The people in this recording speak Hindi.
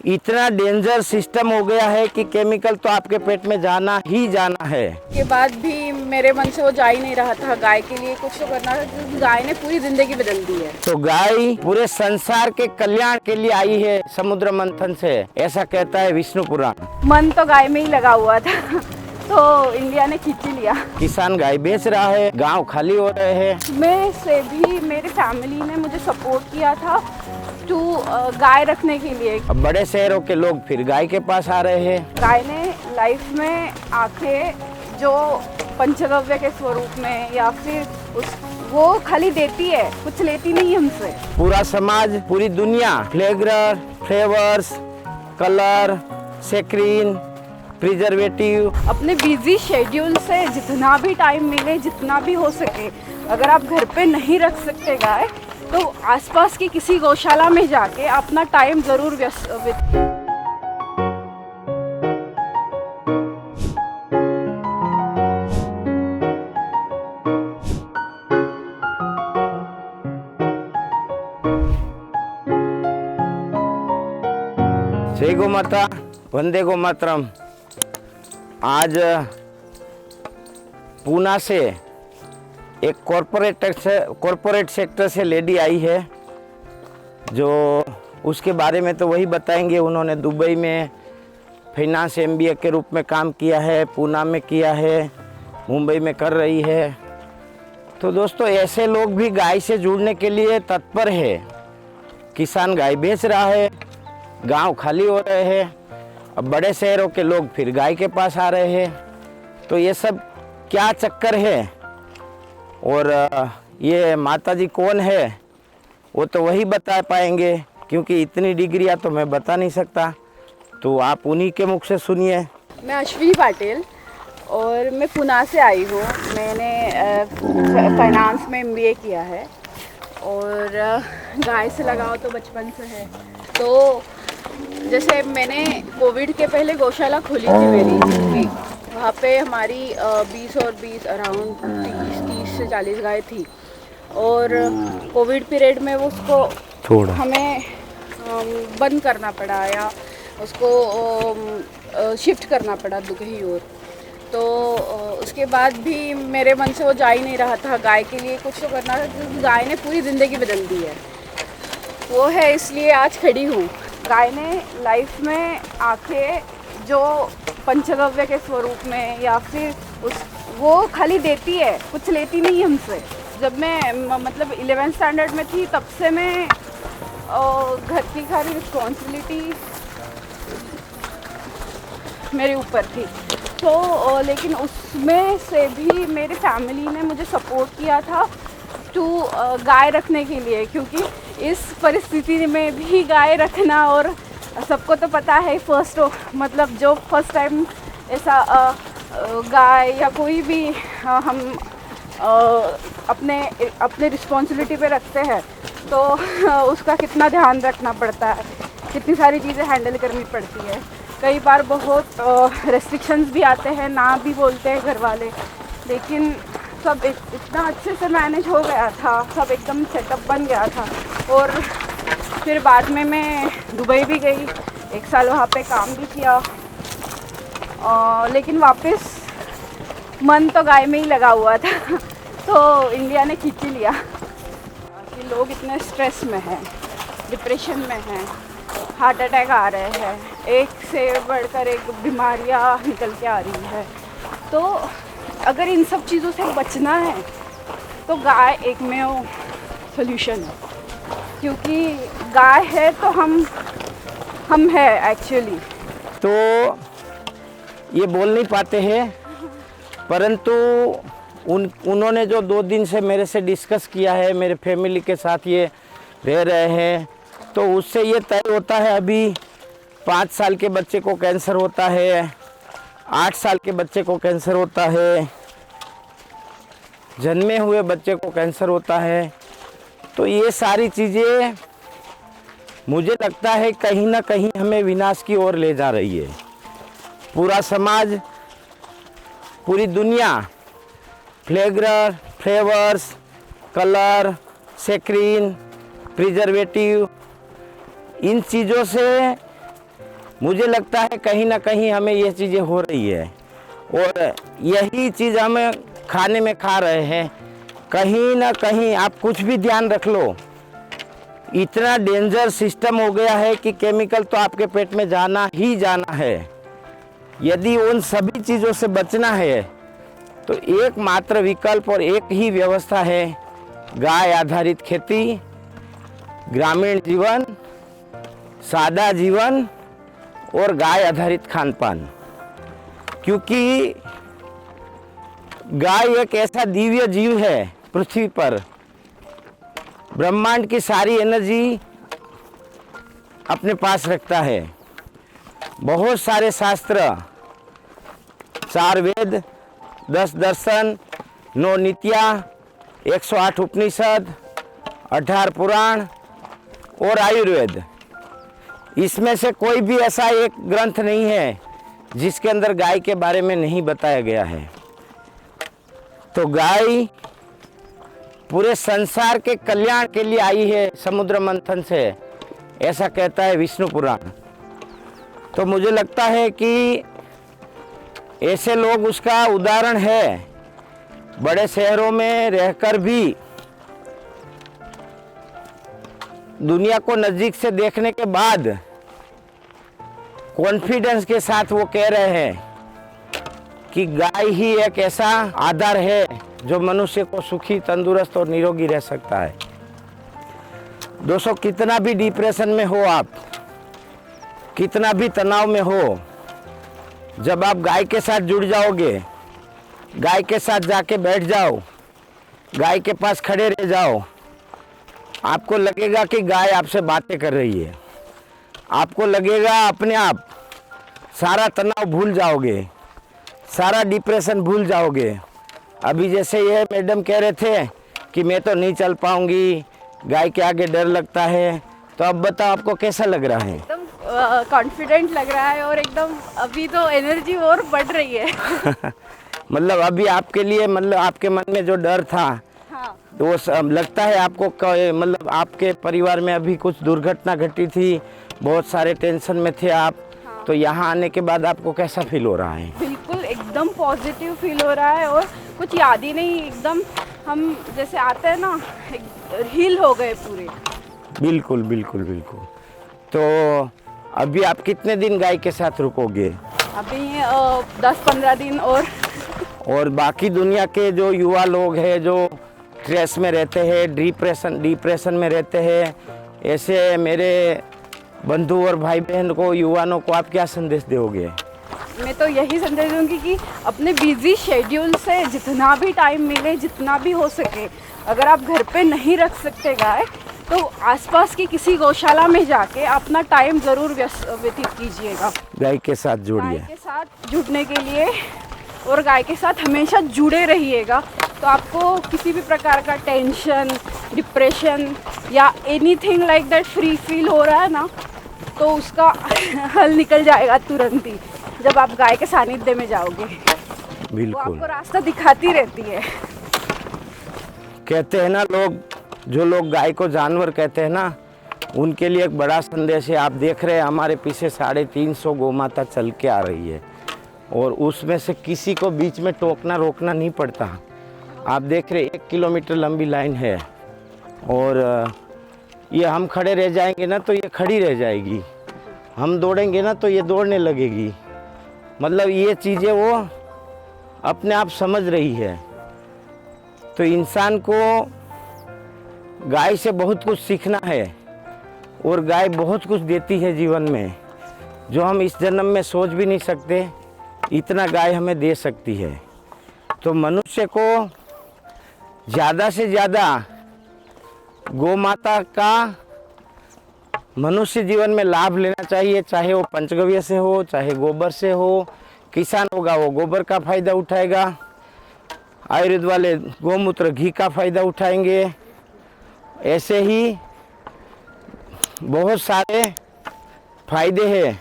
इतना डेंजर सिस्टम हो गया है कि केमिकल तो आपके पेट में जाना ही जाना है। के बाद भी मेरे मन से वो जा ही नहीं रहा था। गाय के लिए कुछ तो करना था क्योंकि गाय ने पूरी जिंदगी बदल दी है। तो गाय पूरे संसार के कल्याण के लिए आई है समुद्र मंथन से, ऐसा कहता है विष्णु पुराण। मन तो गाय में ही लगा हुआ था तो इंडिया ने खींच ही लिया। किसान गाय बेच रहा है, गांव खाली हो रहे हैं। मैं से भी मेरी फैमिली ने मुझे सपोर्ट किया था टू गाय रखने के लिए। अब बड़े शहरों के लोग फिर गाय के पास आ रहे हैं। गाय ने लाइफ में आके जो पंचगव्य के स्वरूप में या फिर वो खाली देती है, कुछ लेती नहीं हमसे। पूरा समाज, पूरी दुनिया फ्लेग्रर, फ्लेवर्स, कलर, सेक्रीन, प्रिजर्वेटिव, अपने बिजी शेड्यूल से जितना भी टाइम मिले, जितना भी हो सके, अगर आप घर पे नहीं रख सकते गाय तो आसपास की किसी गौशाला में जाके अपना टाइम जरूर व्यस्त। जय गौ माता, वंदे गो मातरम। आज पूना से एक कॉरपोरेट सेक्टर से लेडी आई है, जो उसके बारे में तो वही बताएंगे। उन्होंने दुबई में फाइनेंस MBA के रूप में काम किया है, पूना में किया है, मुंबई में कर रही है। तो दोस्तों, ऐसे लोग भी गाय से जुड़ने के लिए तत्पर है। किसान गाय बेच रहा है, गांव खाली हो रहे हैं। अब बड़े शहरों के लोग फिर गाय के पास आ रहे हैं। तो ये सब क्या चक्कर है, और ये माताजी कौन है वो तो वही बता पाएंगे, क्योंकि इतनी डिग्रियां तो मैं बता नहीं सकता। तो आप उन्हीं के मुख से सुनिए। मैं अश्विनी पाटिल और मैं पुणे से आई हूँ। मैंने फाइनेंस में MBA किया है और गाय से लगाव तो बचपन से है। तो जैसे मैंने कोविड के पहले गौशाला खोली थी मेरी, वहाँ पे हमारी 20 और 20 अराउंड 30 से 40 गाय थी। और कोविड पीरियड में उसको हमें बंद करना पड़ा या उसको शिफ्ट करना पड़ा कहीं और। तो उसके बाद भी मेरे मन से वो जा ही नहीं रहा था। गाय के लिए कुछ तो करना था क्योंकि गाय ने पूरी ज़िंदगी बदल दी है। वो है इसलिए आज खड़ी हूँ। गाय ने लाइफ में आके जो पंचगव्य के स्वरूप में या फिर वो खाली देती है, कुछ लेती नहीं हमसे। जब मैं मतलब 11th स्टैंडर्ड में थी तब से मैं घर की सारी रिस्पॉन्सिबिलिटी मेरे ऊपर थी। तो लेकिन उसमें से भी मेरी फैमिली ने मुझे सपोर्ट किया था टू गाय रखने के लिए, क्योंकि इस परिस्थिति में भी गाय रखना, और सबको तो पता है मतलब जो फर्स्ट टाइम ऐसा गाय या कोई भी हम अपने रिस्पॉन्सिबिलिटी पे रखते हैं तो उसका कितना ध्यान रखना पड़ता है, कितनी सारी चीज़ें हैंडल करनी पड़ती है। कई बार बहुत रेस्ट्रिक्शंस भी आते हैं, ना भी बोलते हैं घर वाले, लेकिन सब इतना अच्छे से मैनेज हो गया था, सब एकदम सेटअप बन गया था। और फिर बाद में मैं दुबई भी गई, 1 साल वहाँ पे काम भी किया, लेकिन वापस मन तो गाय में ही लगा हुआ था तो इंडिया ने खींच ही लिया कि लोग इतने स्ट्रेस में हैं, डिप्रेशन में हैं, हार्ट अटैक आ रहे हैं, एक से बढ़कर एक बीमारियाँ निकल के आ रही है। तो अगर इन सब चीज़ों से बचना है तो गाय एकमेव सॉल्यूशन है, क्योंकि गाय है तो हम है एक्चुअली। तो ये बोल नहीं पाते हैं, परंतु उन्होंने जो 2 दिन से मेरे से डिस्कस किया है, मेरे फैमिली के साथ ये रह रहे हैं, तो उससे ये तय होता है। अभी 5 साल के बच्चे को कैंसर होता है, 8 साल के बच्चे को कैंसर होता है, जन्मे हुए बच्चे को कैंसर होता है। तो ये सारी चीज़ें मुझे लगता है कहीं ना कहीं हमें विनाश की ओर ले जा रही है। पूरा समाज, पूरी दुनिया फ्लेग्रर, फ्लेवर्स, कलर, सेक्रीन, प्रिजर्वेटिव, इन चीज़ों से मुझे लगता है कहीं ना कहीं हमें ये चीज़ें हो रही है और यही चीज़ हम खाने में खा रहे हैं। कहीं ना कहीं आप कुछ भी ध्यान रख लो, इतना डेंजर सिस्टम हो गया है कि केमिकल तो आपके पेट में जाना ही जाना है। यदि उन सभी चीज़ों से बचना है तो एकमात्र विकल्प और एक ही व्यवस्था है, गाय आधारित खेती, ग्रामीण जीवन, सादा जीवन और गाय आधारित खान पान। क्योंकि गाय एक ऐसा दिव्य जीव है पृथ्वी पर, ब्रह्मांड की सारी एनर्जी अपने पास रखता है। बहुत सारे शास्त्र, 4 वेद, 10 दर्शन, 9 नीतियाँ, 108 उपनिषद, 18 पुराण और आयुर्वेद, इसमें से कोई भी ऐसा एक ग्रंथ नहीं है जिसके अंदर गाय के बारे में नहीं बताया गया है। तो गाय पूरे संसार के कल्याण के लिए आई है समुद्र मंथन से, ऐसा कहता है विष्णु पुराण। तो मुझे लगता है कि ऐसे लोग उसका उदाहरण है। बड़े शहरों में रहकर भी दुनिया को नज़दीक से देखने के बाद कॉन्फिडेंस के साथ वो कह रहे हैं कि गाय ही एक ऐसा आधार है जो मनुष्य को सुखी, तंदुरुस्त और निरोगी रह सकता है। दोस्तों, कितना भी डिप्रेशन में हो आप, कितना भी तनाव में हो, जब आप गाय के साथ जुड़ जाओगे, गाय के साथ जाके बैठ जाओ, गाय के पास खड़े रह जाओ, आपको लगेगा कि गाय आपसे बातें कर रही है। आपको लगेगा अपने आप सारा तनाव भूल जाओगे, सारा डिप्रेशन भूल जाओगे। अभी जैसे ये मैडम कह रहे थे कि मैं तो नहीं चल पाऊंगी, गाय के आगे डर लगता है, तो अब बताओ आपको कैसा लग रहा है? एकदम कॉन्फिडेंट लग रहा है और एकदम अभी तो एनर्जी और बढ़ रही है। मतलब अभी आपके लिए, मतलब आपके मन में जो डर था, हाँ। तो वो लगता है आपको मतलब आपके परिवार में अभी कुछ दुर्घटना घटी थी, बहुत सारे टेंशन में थे आप, हाँ। तो यहाँ आने के बाद आपको कैसा फील हो रहा है? बिल्कुल एकदम पॉजिटिव फील हो रहा है और कुछ याद ही नहीं, एकदम हम जैसे आते हैं ना, हील हो गए पूरे। बिल्कुल बिल्कुल बिल्कुल। तो अभी आप कितने दिन गाय के साथ रुकोगे? अभी 10-15 दिन और बाकी दुनिया के जो युवा लोग हैं जो स्ट्रेस में रहते हैं, डिप्रेशन में रहते हैं, ऐसे मेरे बंधु और भाई बहन को, युवाओं को आप क्या संदेश दोगे? मैं तो यही संदेश दूंगी कि अपने बिजी शेड्यूल से जितना भी टाइम मिले, जितना भी हो सके, अगर आप घर पे नहीं रख सकते गाय, तो आसपास की किसी गौशाला में जाके अपना टाइम ज़रूर व्यतीत कीजिएगा। गाय के साथ जुड़िए। गाय के साथ जुड़ने के लिए और गाय के साथ हमेशा जुड़े रहिएगा, तो आपको किसी भी प्रकार का टेंशन, डिप्रेशन या anything like that free feel हो रहा है ना, तो उसका हल निकल जाएगा तुरंत ही जब आप गाय के सानिध्य में जाओगे। वो बिल्कुल। आपको रास्ता दिखाती रहती है। कहते हैं ना लोग, जो लोग गाय को जानवर कहते हैं ना, उनके लिए एक बड़ा संदेश है। आप देख रहे हैं हमारे पीछे 350 गौ माता चल के आ रही है और उसमें से किसी को बीच में टोकना रोकना नहीं पड़ता। आप देख रहे 1 किलोमीटर लंबी लाइन है और ये हम खड़े रह जाएंगे ना तो ये खड़ी रह जाएगी, हम दौड़ेंगे ना तो ये दौड़ने लगेगी। मतलब ये चीज़ें वो अपने आप समझ रही है। तो इंसान को गाय से बहुत कुछ सीखना है और गाय बहुत कुछ देती है जीवन में, जो हम इस जन्म में सोच भी नहीं सकते, इतना गाय हमें दे सकती है। तो मनुष्य को ज़्यादा से ज़्यादा गौ माता का मनुष्य जीवन में लाभ लेना चाहिए, चाहे वो पंचगव्य से हो, चाहे गोबर से हो। किसान होगा वो गोबर का फ़ायदा उठाएगा, आयुर्वेद वाले गौमूत्र घी का फ़ायदा उठाएंगे। ऐसे ही बहुत सारे फायदे हैं